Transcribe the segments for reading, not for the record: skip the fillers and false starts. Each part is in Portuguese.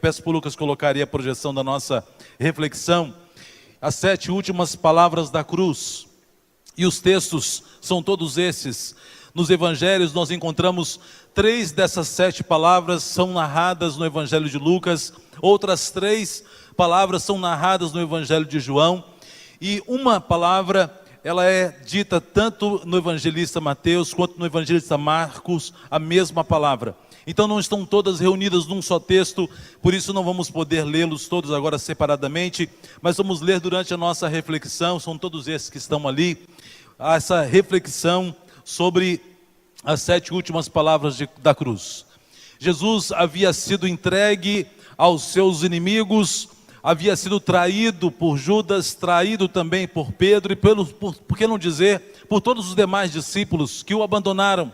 Peço para o Lucas colocar aí a projeção da nossa reflexão. As 7 últimas palavras da cruz. E os textos são todos esses. Nos evangelhos nós encontramos 3 dessas 7 palavras são narradas no evangelho de Lucas. Outras 3 palavras são narradas no evangelho de João. E uma palavra, ela é dita tanto no evangelista Mateus quanto no evangelista Marcos, a mesma palavra. Então não estão todas reunidas num só texto, por isso não vamos poder lê-los todos agora separadamente, mas vamos ler durante a nossa reflexão, são todos esses que estão ali, essa reflexão sobre as 7 últimas palavras da cruz. Jesus havia sido entregue aos seus inimigos, havia sido traído por Judas, traído também por Pedro e por que não dizer, por todos os demais discípulos que o abandonaram.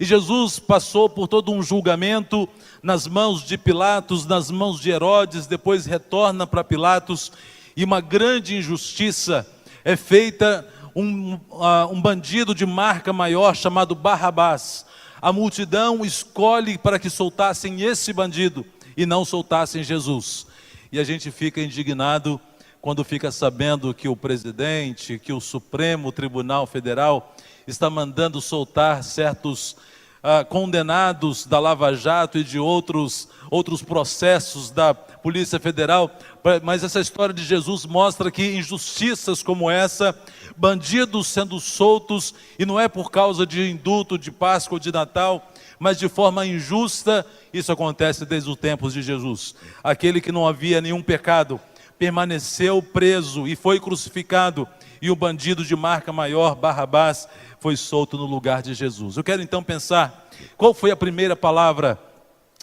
E Jesus passou por todo um julgamento nas mãos de Pilatos, nas mãos de Herodes, depois retorna para Pilatos e uma grande injustiça é feita, um bandido de marca maior chamado Barrabás. A multidão escolhe para que soltassem esse bandido e não soltassem Jesus. E a gente fica indignado quando fica sabendo que o presidente, que o Supremo Tribunal Federal está mandando soltar certos condenados da Lava Jato e de outros processos da Polícia Federal. Mas essa história de Jesus mostra que injustiças como essa, bandidos sendo soltos, e não é por causa de indulto, de Páscoa ou de Natal, mas de forma injusta, isso acontece desde os tempos de Jesus. Aquele que não havia nenhum pecado, permaneceu preso e foi crucificado, e o bandido de marca maior, Barrabás, foi solto no lugar de Jesus. Eu quero então pensar, qual foi a primeira palavra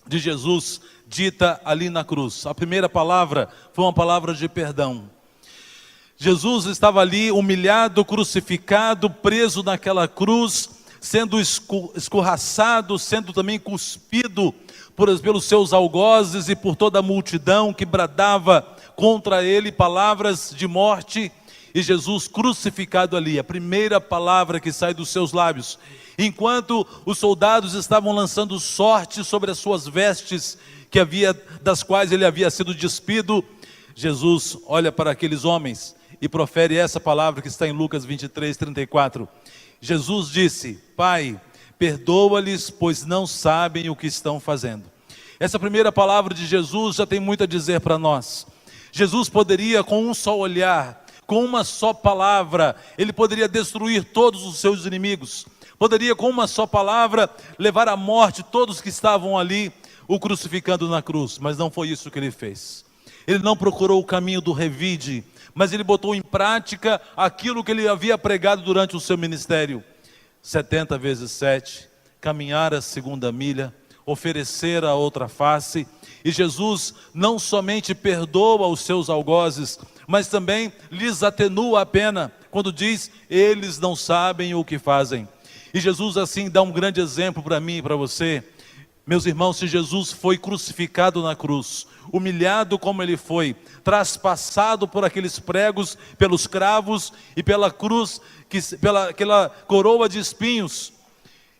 de Jesus dita ali na cruz? A primeira palavra foi uma palavra de perdão. Jesus estava ali humilhado, crucificado, preso naquela cruz, sendo escorraçado, sendo também cuspido pelos seus algozes e por toda a multidão que bradava contra ele palavras de morte. E Jesus crucificado ali, a primeira palavra que sai dos seus lábios, enquanto os soldados estavam lançando sorte sobre as suas vestes, das quais ele havia sido despido, Jesus olha para aqueles homens e profere essa palavra que está em Lucas 23:34. Jesus disse: Pai, perdoa-lhes, pois não sabem o que estão fazendo. Essa primeira palavra de Jesus já tem muito a dizer para nós. Jesus poderia, com um só olhar, com uma só palavra, ele poderia destruir todos os seus inimigos. Poderia, com uma só palavra, levar à morte todos que estavam ali, o crucificando na cruz. Mas não foi isso que ele fez. Ele não procurou o caminho do revide, mas ele botou em prática aquilo que ele havia pregado durante o seu ministério. 70 vezes 7, caminhar a segunda milha, oferecer a outra face. E Jesus não somente perdoa os seus algozes, mas também lhes atenua a pena, quando diz: eles não sabem o que fazem. E Jesus assim dá um grande exemplo para mim e para você. Meus irmãos, se Jesus foi crucificado na cruz, humilhado como ele foi, traspassado por aqueles pregos, pelos cravos e pela cruz, aquela coroa de espinhos,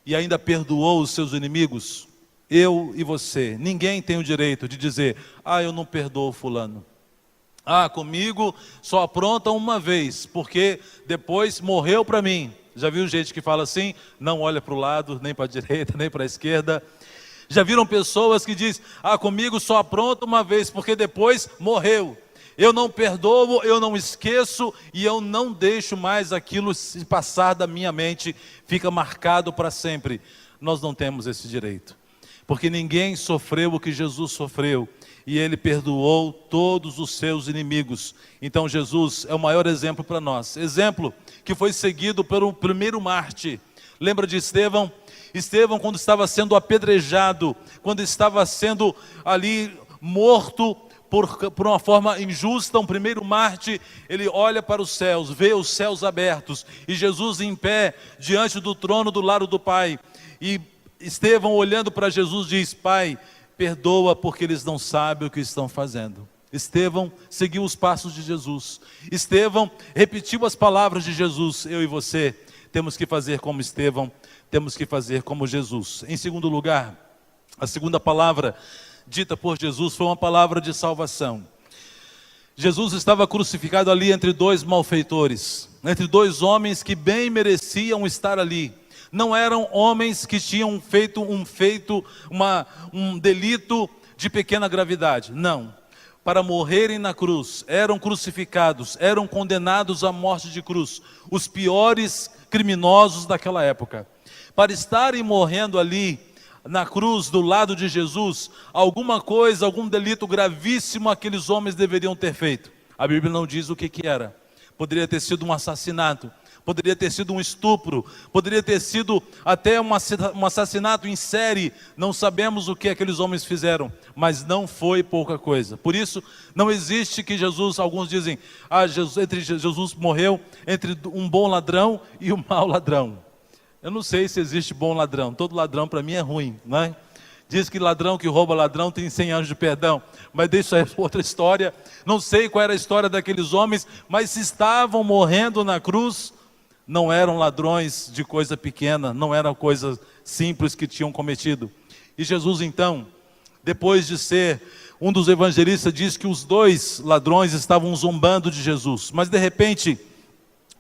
e ainda perdoou os seus inimigos, eu e você, ninguém tem o direito de dizer: eu não perdoo fulano. Comigo só apronta uma vez, porque depois morreu para mim. Já viu gente que fala assim? Não olha para o lado, nem para a direita, nem para a esquerda. Já viram pessoas que dizem: comigo só apronta uma vez, porque depois morreu. Eu não perdoo, eu não esqueço, e eu não deixo mais aquilo se passar da minha mente, fica marcado para sempre. Nós não temos esse direito, porque ninguém sofreu o que Jesus sofreu, e ele perdoou todos os seus inimigos. Então Jesus é o maior exemplo para nós, exemplo que foi seguido pelo primeiro mártir. Lembra de Estevão? Estevão, quando estava sendo apedrejado, quando estava sendo ali morto por uma forma injusta, um primeiro mártir, ele olha para os céus, vê os céus abertos, e Jesus em pé, diante do trono do lado do Pai, e Estevão olhando para Jesus diz: Pai, perdoa porque eles não sabem o que estão fazendo. Estevão seguiu os passos de Jesus. Estevão repetiu as palavras de Jesus. Eu e você temos que fazer como Estevão, temos que fazer como Jesus. Em segundo lugar, a segunda palavra dita por Jesus foi uma palavra de salvação. Jesus estava crucificado ali entre dois malfeitores, entre dois homens que bem mereciam estar ali. Não eram homens que tinham feito um delito de pequena gravidade, não. Para morrerem na cruz, eram crucificados, eram condenados à morte de cruz, os piores criminosos daquela época. Para estarem morrendo ali na cruz, do lado de Jesus, alguma coisa, algum delito gravíssimo aqueles homens deveriam ter feito. A Bíblia não diz o que era. Poderia ter sido um assassinato, poderia ter sido um estupro, poderia ter sido até um assassinato em série. Não sabemos o que aqueles homens fizeram, mas não foi pouca coisa. Por isso, não existe que Jesus, alguns dizem, Jesus morreu entre um bom ladrão e um mau ladrão. Eu não sei se existe bom ladrão, todo ladrão para mim é ruim, não é? Diz que ladrão que rouba ladrão tem 100 anos de perdão, mas deixa aí outra história. Não sei qual era a história daqueles homens, mas se estavam morrendo na cruz, não eram ladrões de coisa pequena, não eram coisas simples que tinham cometido. E Jesus então, depois de ser um dos evangelistas, diz que os dois ladrões estavam zombando de Jesus, mas de repente,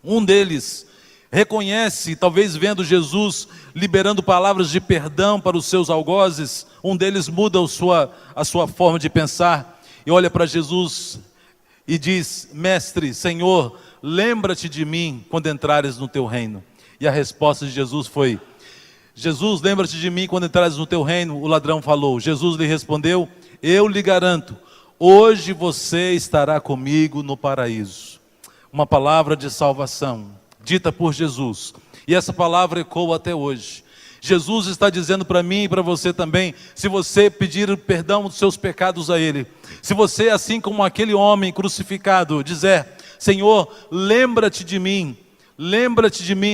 um deles reconhece, talvez vendo Jesus liberando palavras de perdão para os seus algozes, um deles muda a sua forma de pensar e olha para Jesus e diz: Mestre, Senhor, lembra-te de mim quando entrares no teu reino. E a resposta de Jesus foi: Jesus, lembra-te de mim quando entrares no teu reino. O ladrão falou. Jesus lhe respondeu: eu lhe garanto, hoje você estará comigo no paraíso. Uma palavra de salvação dita por Jesus, e essa palavra ecoa até hoje. Jesus está dizendo para mim e para você também: se você pedir perdão dos seus pecados a Ele, se você, assim como aquele homem crucificado, dizer: Senhor, lembra-te de mim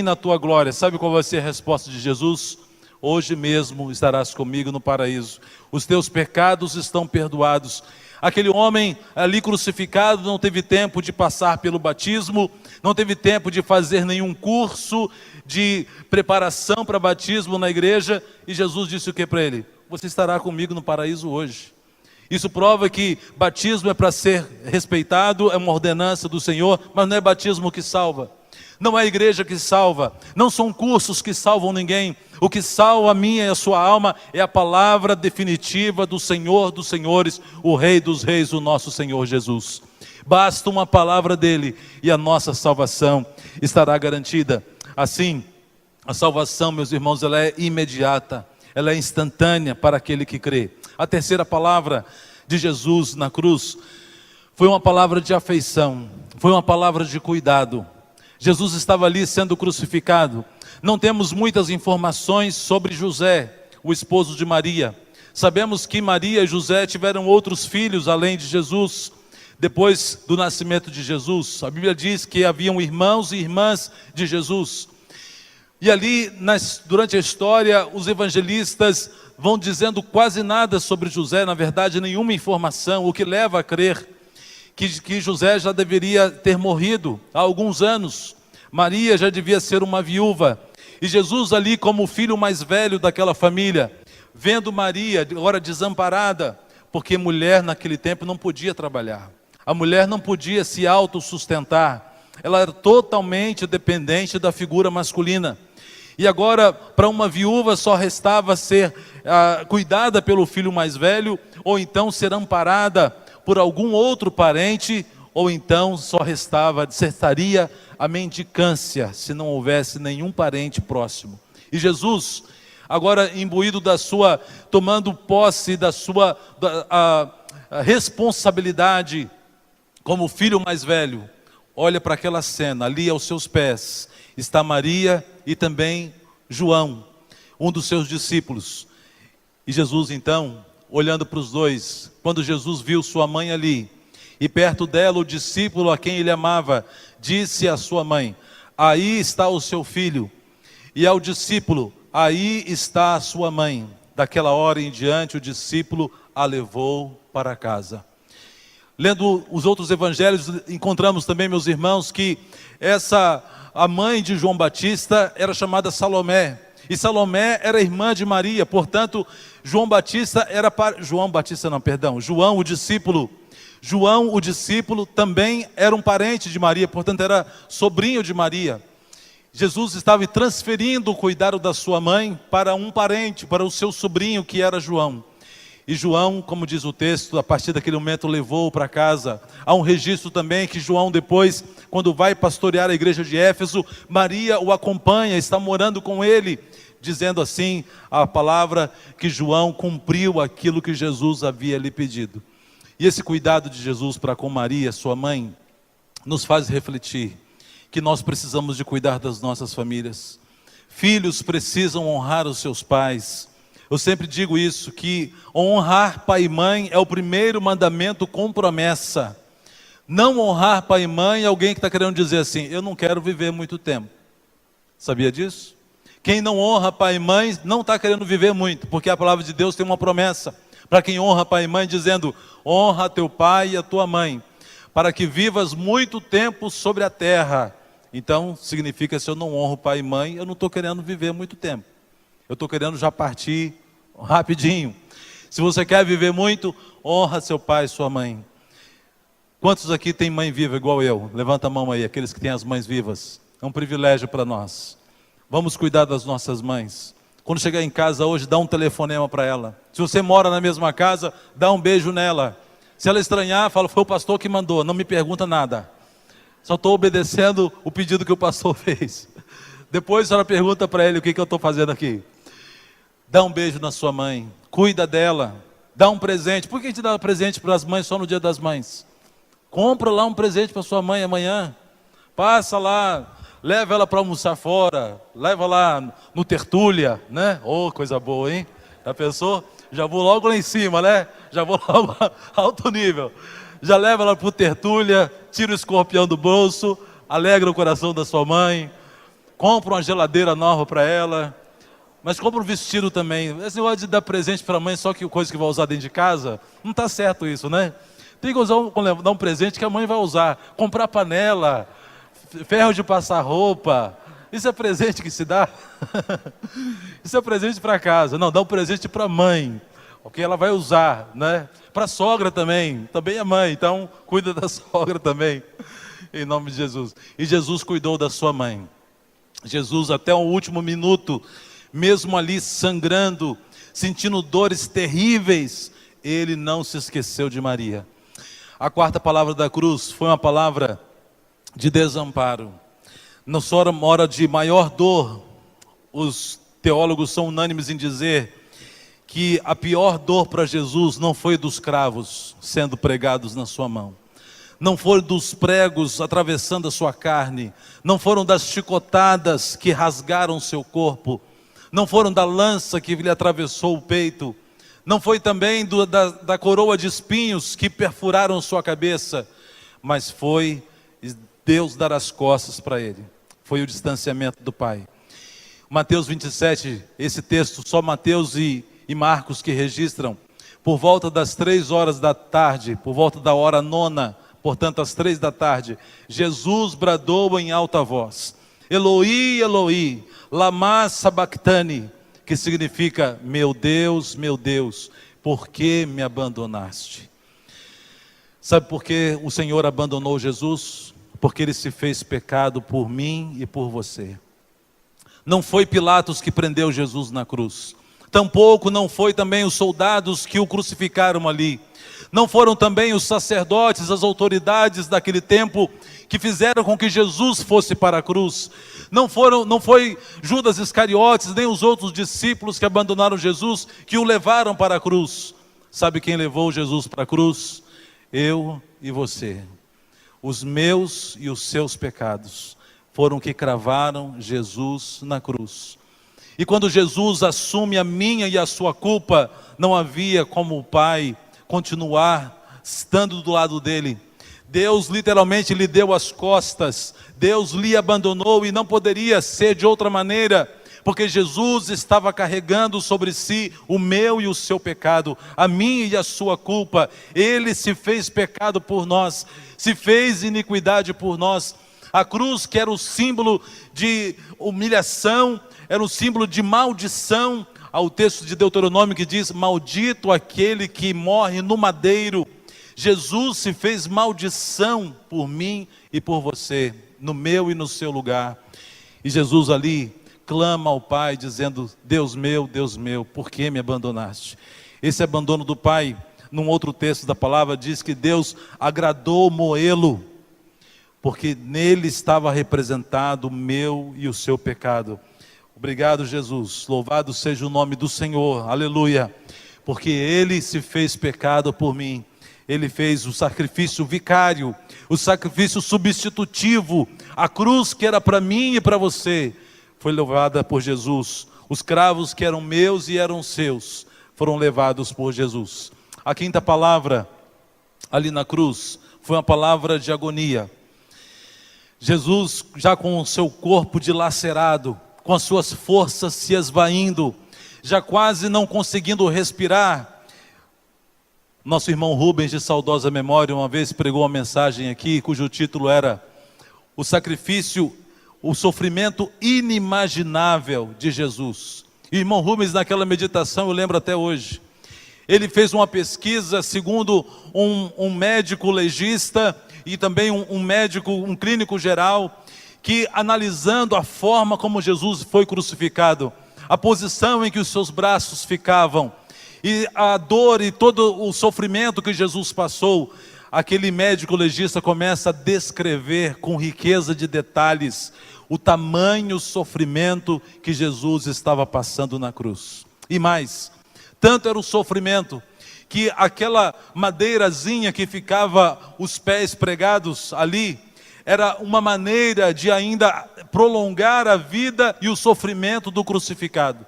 na tua glória, sabe qual vai ser a resposta de Jesus? Hoje mesmo estarás comigo no paraíso, os teus pecados estão perdoados. Aquele homem ali crucificado não teve tempo de passar pelo batismo, não teve tempo de fazer nenhum curso de preparação para batismo na igreja, e Jesus disse o que para ele? Você estará comigo no paraíso hoje. Isso prova que batismo é para ser respeitado, é uma ordenança do Senhor, mas não é batismo que salva. Não é a igreja que salva, não são cursos que salvam ninguém. O que salva a minha e a sua alma é a palavra definitiva do Senhor dos Senhores, o Rei dos Reis, o nosso Senhor Jesus. Basta uma palavra dele e a nossa salvação estará garantida. Assim, a salvação, meus irmãos, ela é imediata, ela é instantânea para aquele que crê. A terceira palavra de Jesus na cruz foi uma palavra de afeição, foi uma palavra de cuidado. Jesus estava ali sendo crucificado. Não temos muitas informações sobre José, o esposo de Maria. Sabemos que Maria e José tiveram outros filhos além de Jesus. Depois do nascimento de Jesus, a Bíblia diz que haviam irmãos e irmãs de Jesus. E ali, durante a história, os evangelistas vão dizendo quase nada sobre José, na verdade nenhuma informação, o que leva a crer que José já deveria ter morrido há alguns anos. Maria já devia ser uma viúva. E Jesus ali como o filho mais velho daquela família, vendo Maria agora desamparada, porque mulher naquele tempo não podia trabalhar. A mulher não podia se autossustentar. Ela era totalmente dependente da figura masculina. E agora, para uma viúva, só restava ser cuidada pelo filho mais velho, ou então ser amparada por algum outro parente, ou então só cessaria a mendicância, se não houvesse nenhum parente próximo. E Jesus, agora imbuído tomando posse da sua responsabilidade como filho mais velho, olha para aquela cena, ali aos seus pés, está Maria e também João, um dos seus discípulos. E Jesus então, olhando para os dois, quando Jesus viu sua mãe ali, e perto dela o discípulo a quem ele amava, disse à sua mãe: aí está o seu filho. E ao discípulo: aí está a sua mãe. Daquela hora em diante o discípulo a levou para casa. Lendo os outros evangelhos, encontramos também, meus irmãos, que a mãe de João Batista era chamada Salomé. E Salomé era irmã de Maria, portanto, João o discípulo também era um parente de Maria, portanto era sobrinho de Maria. Jesus estava transferindo o cuidado da sua mãe para um parente, para o seu sobrinho que era João. E João, como diz o texto, a partir daquele momento levou-o para casa. Há um registro também que João depois, quando vai pastorear a igreja de Éfeso, Maria o acompanha, está morando com ele, dizendo assim a palavra que João cumpriu aquilo que Jesus havia lhe pedido. E esse cuidado de Jesus para com Maria, sua mãe, nos faz refletir que nós precisamos de cuidar das nossas famílias. Filhos precisam honrar os seus pais. Eu sempre digo isso, que honrar pai e mãe é o primeiro mandamento com promessa. Não honrar pai e mãe é alguém que está querendo dizer assim, eu não quero viver muito tempo. Sabia disso? Quem não honra pai e mãe não está querendo viver muito, porque a palavra de Deus tem uma promessa para quem honra pai e mãe, dizendo, honra teu pai e a tua mãe, para que vivas muito tempo sobre a terra. Então, significa, se eu não honro pai e mãe, eu não estou querendo viver muito tempo. Eu estou querendo já partir rapidinho. Se você quer viver muito, honra seu pai e sua mãe. Quantos aqui tem mãe viva igual eu? Levanta a mão aí, aqueles que têm as mães vivas. É um privilégio para nós. Vamos cuidar das nossas mães. Quando chegar em casa hoje, dá um telefonema para ela. Se você mora na mesma casa, dá um beijo nela. Se ela estranhar, fala, foi o pastor que mandou, não me pergunta nada. Só estou obedecendo o pedido que o pastor fez. Depois ela pergunta para ele o que eu estou fazendo aqui. Dá um beijo na sua mãe, cuida dela, dá um presente. Por que a gente dá presente para as mães só no dia das mães? Compra lá um presente para sua mãe amanhã. Passa lá, leva ela para almoçar fora, leva lá no Tertúlia, né? Oh, coisa boa, hein? Já pensou? Já vou logo lá em cima, né? Já vou logo alto nível. Já leva ela para o Tertúlia, tira o escorpião do bolso, alegra o coração da sua mãe, compra uma geladeira nova para ela, mas compra um vestido também. Esse negócio de dar presente para a mãe só que coisa que vai usar dentro de casa, não está certo isso, né? Tem que dar um presente que a mãe vai usar, comprar panela, ferro de passar roupa. Isso é presente que se dá? Isso é presente para casa. Não, dá um presente para a mãe, porque ela vai usar, né? Para a sogra também é mãe, então cuida da sogra também, em nome de Jesus. E Jesus cuidou da sua mãe. Jesus até o último minuto, mesmo ali sangrando, sentindo dores terríveis, ele não se esqueceu de Maria. A quarta palavra da cruz foi uma palavra de desamparo. Na sua hora de maior dor, os teólogos são unânimes em dizer que a pior dor para Jesus não foi dos cravos sendo pregados na sua mão, não foram dos pregos atravessando a sua carne, não foram das chicotadas que rasgaram seu corpo, não foram da lança que lhe atravessou o peito, não foi também da coroa de espinhos que perfuraram sua cabeça, mas foi Deus dar as costas para ele, foi o distanciamento do Pai. Mateus 27, esse texto, só Mateus e Marcos que registram, por volta das 3 horas da tarde, por volta da hora 9, portanto às 3 da tarde, Jesus bradou em alta voz, Eloi, Eloi, lama sabachthani, que significa, meu Deus, por que me abandonaste? Sabe por que o Senhor abandonou Jesus? Porque Ele se fez pecado por mim e por você. Não foi Pilatos que prendeu Jesus na cruz, tampouco não foi também os soldados que o crucificaram ali, não foram também os sacerdotes, as autoridades daquele tempo que fizeram com que Jesus fosse para a cruz, não foi Judas Iscariotes, nem os outros discípulos que abandonaram Jesus, que o levaram para a cruz. Sabe quem levou Jesus para a cruz? Eu e você. Os meus e os seus pecados foram que cravaram Jesus na cruz. E quando Jesus assume a minha e a sua culpa, não havia como o Pai continuar estando do lado dele. Deus literalmente lhe deu as costas, Deus lhe abandonou, e não poderia ser de outra maneira, porque Jesus estava carregando sobre si o meu e o seu pecado, a minha e a sua culpa. Ele se fez pecado por nós, se fez iniquidade por nós, A cruz, que era o símbolo de humilhação, era um símbolo de maldição, ao texto de Deuteronômio que diz: maldito aquele que morre no madeiro. Jesus se fez maldição por mim e por você, no meu e no seu lugar. E Jesus ali clama ao Pai dizendo: Deus meu, por que me abandonaste? Esse abandono do Pai, num outro texto da palavra, diz que Deus agradou moê-lo, porque nele estava representado o meu e o seu pecado. Obrigado, Jesus, louvado seja o nome do Senhor, aleluia, porque Ele se fez pecado por mim. Ele fez o sacrifício vicário, o sacrifício substitutivo. A cruz que era para mim e para você foi levada por Jesus. Os cravos que eram meus e eram seus foram levados por Jesus. A quinta palavra ali na cruz foi uma palavra de agonia. Jesus, já com o seu corpo dilacerado, com as suas forças se esvaindo, já quase não conseguindo respirar. Nosso irmão Rubens, de saudosa memória, uma vez pregou uma mensagem aqui, cujo título era: o sacrifício, o sofrimento inimaginável de Jesus. E o irmão Rubens, naquela meditação, eu lembro até hoje, ele fez uma pesquisa segundo um médico legista e também um médico, um clínico geral, que analisando a forma como Jesus foi crucificado, a posição em que os seus braços ficavam, e a dor e todo o sofrimento que Jesus passou, aquele médico legista começa a descrever com riqueza de detalhes o tamanho sofrimento que Jesus estava passando na cruz. E mais, tanto era o sofrimento que aquela madeirazinha que ficava os pés pregados ali, era uma maneira de ainda prolongar a vida e o sofrimento do crucificado.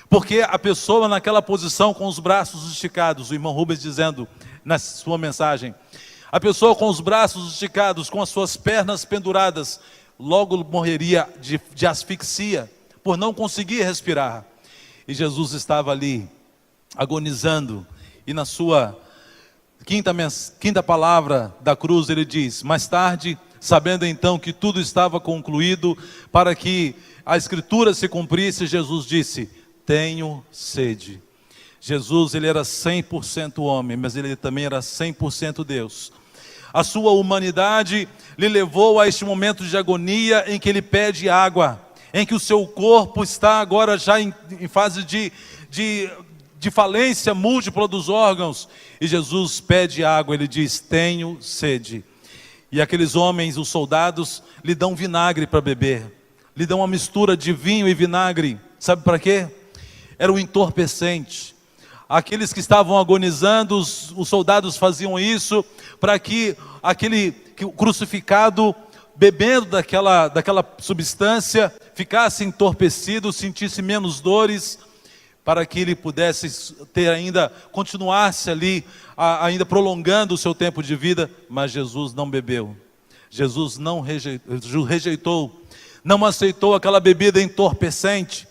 Porque a pessoa naquela posição com os braços esticados, o irmão Rubens dizendo na sua mensagem, a pessoa com os braços esticados, com as suas pernas penduradas, logo morreria de asfixia, por não conseguir respirar. E Jesus estava ali, agonizando, e na sua quinta palavra da cruz ele diz: mais tarde, sabendo então que tudo estava concluído, para que a Escritura se cumprisse, Jesus disse: tenho sede. Jesus, ele era 100% homem, mas ele também era 100% Deus. A sua humanidade lhe levou a este momento de agonia em que ele pede água, em que o seu corpo está agora já em fase de falência múltipla dos órgãos, e Jesus pede água, ele diz: tenho sede. E aqueles homens, os soldados, lhe dão vinagre para beber, lhe dão uma mistura de vinho e vinagre, sabe para quê? Era um entorpecente. Aqueles que estavam agonizando, os soldados faziam isso para que aquele crucificado, bebendo daquela substância, ficasse entorpecido, sentisse menos dores, para que ele pudesse ter ainda, continuasse ali, ainda prolongando o seu tempo de vida. Mas Jesus não bebeu. Jesus não rejeitou, não aceitou aquela bebida entorpecente,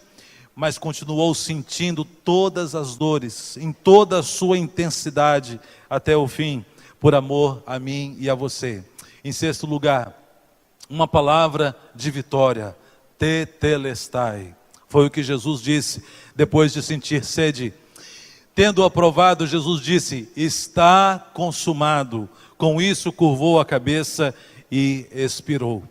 mas continuou sentindo todas as dores, em toda a sua intensidade, até o fim, por amor a mim e a você. Em sexto lugar, uma palavra de vitória: tetelestai. Foi o que Jesus disse depois de sentir sede. Tendo aprovado, Jesus disse: está consumado. Com isso curvou a cabeça e expirou.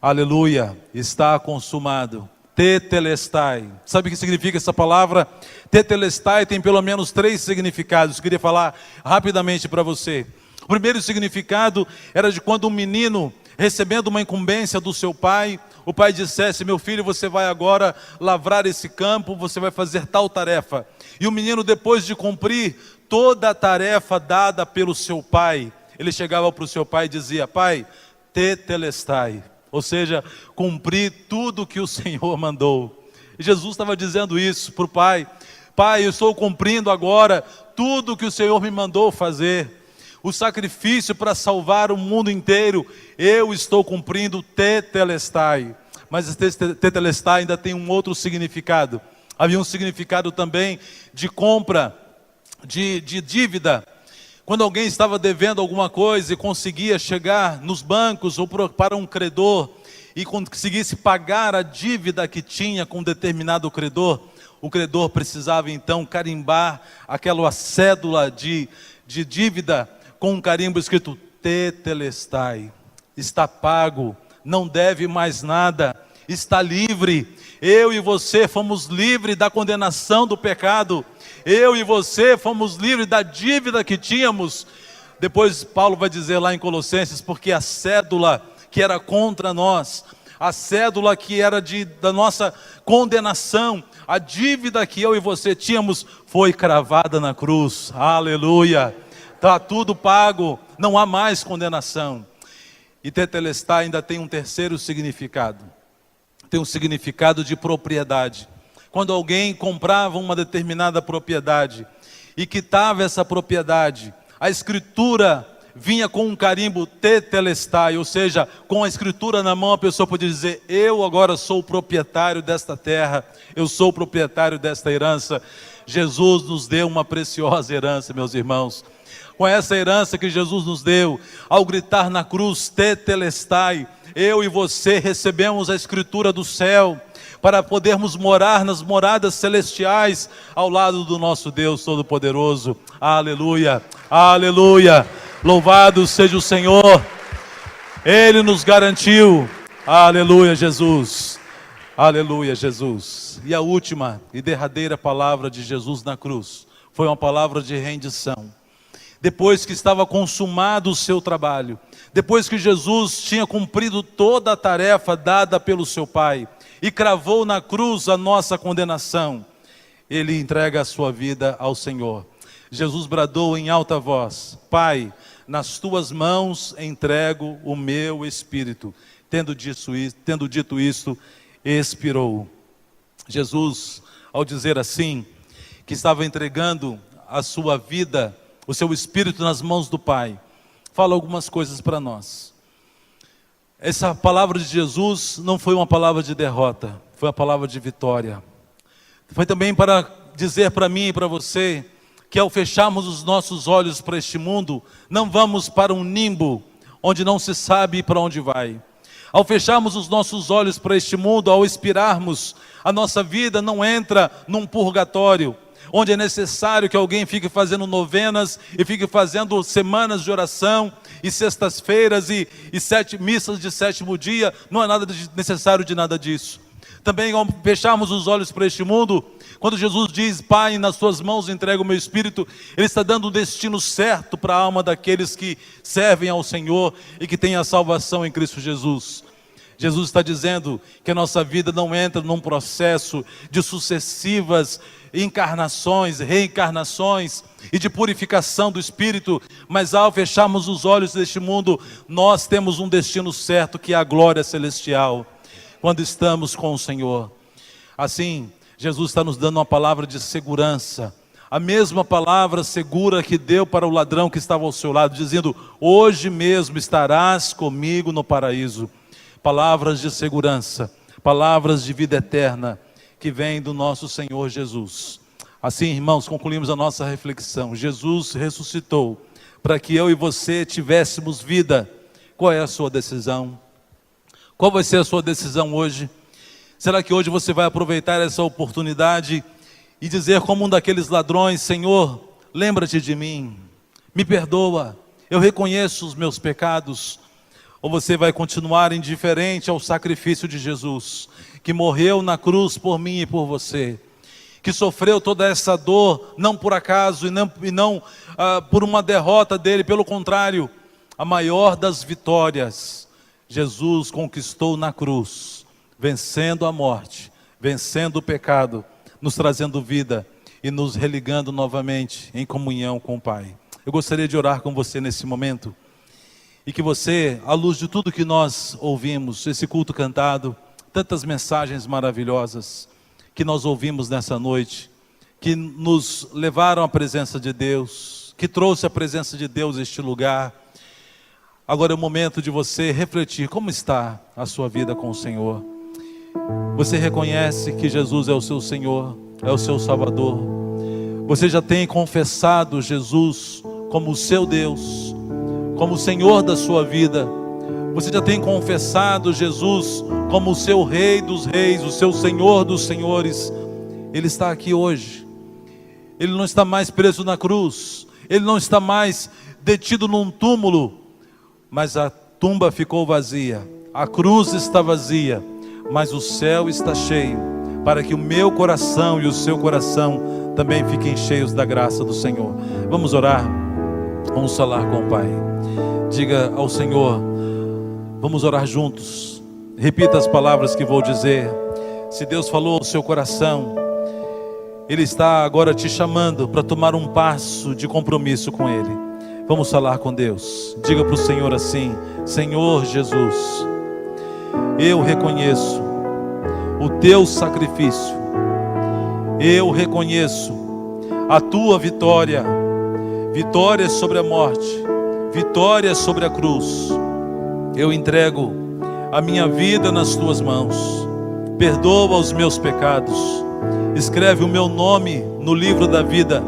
Aleluia, está consumado. Tetelestai. Sabe o que significa essa palavra? Tetelestai tem pelo menos 3 significados. Eu queria falar rapidamente para você. O primeiro significado era de quando um menino, recebendo uma incumbência do seu pai, o pai dissesse: meu filho, você vai agora lavrar esse campo, você vai fazer tal tarefa. E o menino, depois de cumprir toda a tarefa dada pelo seu pai, ele chegava para o seu pai e dizia: pai, tetelestai. Ou seja, cumprir tudo que o Senhor mandou. E Jesus estava dizendo isso para o pai: pai, eu estou cumprindo agora tudo que o Senhor me mandou fazer. O sacrifício para salvar o mundo inteiro, eu estou cumprindo, tetelestai. Mas esse tetelestai ainda tem um outro significado. Havia um significado também de compra, de dívida. Quando alguém estava devendo alguma coisa e conseguia chegar nos bancos ou para um credor e conseguisse pagar a dívida que tinha com um determinado credor, o credor precisava então carimbar aquela cédula de dívida com um carimbo escrito tetelestai, está pago, não deve mais nada, está livre. Eu e você fomos livres da condenação do pecado, eu e você fomos livres da dívida que tínhamos. Depois Paulo vai dizer lá em Colossenses, porque a cédula que era contra nós, a cédula que era da nossa condenação, a dívida que eu e você tínhamos, foi cravada na cruz. Aleluia! Está tudo pago, não há mais condenação. E tetelestai ainda tem um terceiro significado. Tem um significado de propriedade. Quando alguém comprava uma determinada propriedade e quitava essa propriedade, a escritura vinha com um carimbo tetelestai, ou seja, com a escritura na mão a pessoa podia dizer: eu agora sou o proprietário desta terra, eu sou o proprietário desta herança. Jesus nos deu uma preciosa herança, meus irmãos. Com essa herança que Jesus nos deu, ao gritar na cruz tetelestai, eu e você recebemos a escritura do céu, para podermos morar nas moradas celestiais, ao lado do nosso Deus Todo-Poderoso. Aleluia, aleluia, louvado seja o Senhor, Ele nos garantiu. Aleluia, Jesus, aleluia, Jesus. E a última e derradeira palavra de Jesus na cruz, foi uma palavra de rendição. Depois que estava consumado o seu trabalho, depois que Jesus tinha cumprido toda a tarefa dada pelo seu Pai, e cravou na cruz a nossa condenação, Ele entrega a sua vida ao Senhor. Jesus bradou em alta voz: Pai, nas tuas mãos entrego o meu espírito. Tendo dito isto, expirou. Jesus, ao dizer assim, que estava entregando a sua vida, o seu espírito nas mãos do Pai, fala algumas coisas para nós. Essa palavra de Jesus não foi uma palavra de derrota, foi uma palavra de vitória. Foi também para dizer para mim e para você, que ao fecharmos os nossos olhos para este mundo, não vamos para um limbo, onde não se sabe para onde vai. Ao fecharmos os nossos olhos para este mundo, ao expirarmos, a nossa vida não entra num purgatório, onde é necessário que alguém fique fazendo novenas e fique fazendo semanas de oração e sextas-feiras e missas de sétimo dia. Não é nada necessário de nada disso. Também ao fecharmos os olhos para este mundo, quando Jesus diz: Pai, nas tuas mãos entrego o meu espírito, Ele está dando o destino certo para a alma daqueles que servem ao Senhor e que têm a salvação em Cristo Jesus. Jesus está dizendo que a nossa vida não entra num processo de sucessivas encarnações, reencarnações e de purificação do Espírito, mas ao fecharmos os olhos deste mundo, nós temos um destino certo, que é a glória celestial, quando estamos com o Senhor. Assim, Jesus está nos dando uma palavra de segurança, a mesma palavra segura que deu para o ladrão que estava ao seu lado, dizendo: hoje mesmo estarás comigo no paraíso. Palavras de segurança, palavras de vida eterna, que vêm do nosso Senhor Jesus. Assim, irmãos, concluímos a nossa reflexão. Jesus ressuscitou para que eu e você tivéssemos vida. Qual é a sua decisão? Qual vai ser a sua decisão hoje? Será que hoje você vai aproveitar essa oportunidade e dizer como um daqueles ladrões: Senhor, lembra-te de mim, me perdoa, eu reconheço os meus pecados? Ou você vai continuar indiferente ao sacrifício de Jesus, que morreu na cruz por mim e por você, que sofreu toda essa dor, não por acaso e não por uma derrota dele, pelo contrário, a maior das vitórias, Jesus conquistou na cruz, vencendo a morte, vencendo o pecado, nos trazendo vida e nos religando novamente em comunhão com o Pai. Eu gostaria de orar com você nesse momento, e que você, à luz de tudo que nós ouvimos, esse culto cantado, tantas mensagens maravilhosas que nós ouvimos nessa noite, que nos levaram à presença de Deus, que trouxe a presença de Deus a este lugar. Agora é o momento de você refletir: como está a sua vida com o Senhor? Você reconhece que Jesus é o seu Senhor, é o seu Salvador? Você já tem confessado Jesus como o seu Deus, como o Senhor da sua vida? Você já tem confessado Jesus como o seu Rei dos Reis, o seu Senhor dos Senhores. Ele está aqui hoje. Ele não está mais preso na cruz. Ele não está mais detido num túmulo. Mas a tumba ficou vazia. A cruz está vazia. Mas o céu está cheio, para que o meu coração e o seu coração também fiquem cheios da graça do Senhor. Vamos orar. Vamos falar com o Pai. Diga ao Senhor, vamos orar juntos. Repita as palavras que vou dizer. Se Deus falou ao seu coração, Ele está agora te chamando para tomar um passo de compromisso com Ele. Vamos falar com Deus. Diga para o Senhor assim: Senhor Jesus, eu reconheço o teu sacrifício. Eu reconheço a tua vitória. Vitória sobre a morte, vitória sobre a cruz. Eu entrego a minha vida nas tuas mãos. Perdoa os meus pecados. Escreve o meu nome no livro da vida.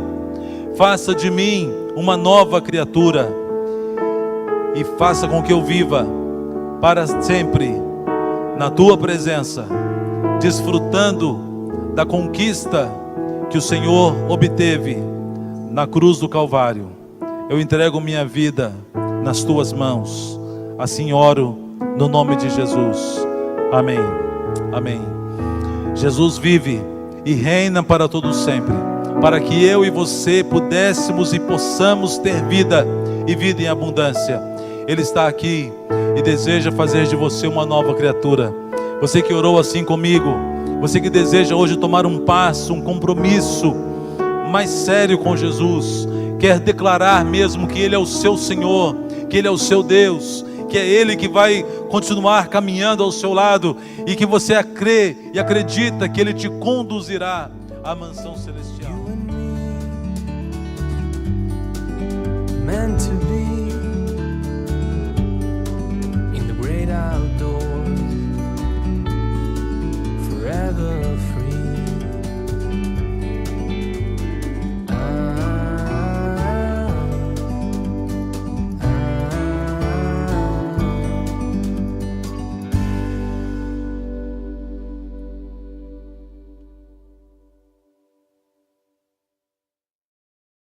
Faça de mim uma nova criatura. E faça com que eu viva para sempre na tua presença, desfrutando da conquista que o Senhor obteve na cruz do Calvário. Eu entrego minha vida nas tuas mãos. Assim oro no nome de Jesus. Amém. Amém. Jesus vive e reina para todo sempre, para que eu e você pudéssemos e possamos ter vida e vida em abundância. Ele está aqui e deseja fazer de você uma nova criatura. Você que orou assim comigo, você que deseja hoje tomar um passo, um compromisso mais sério com Jesus, quer declarar mesmo que Ele é o seu Senhor, que Ele é o seu Deus, que é Ele que vai continuar caminhando ao seu lado, e que você crê e acredita que Ele te conduzirá à mansão celestial. Meant to be.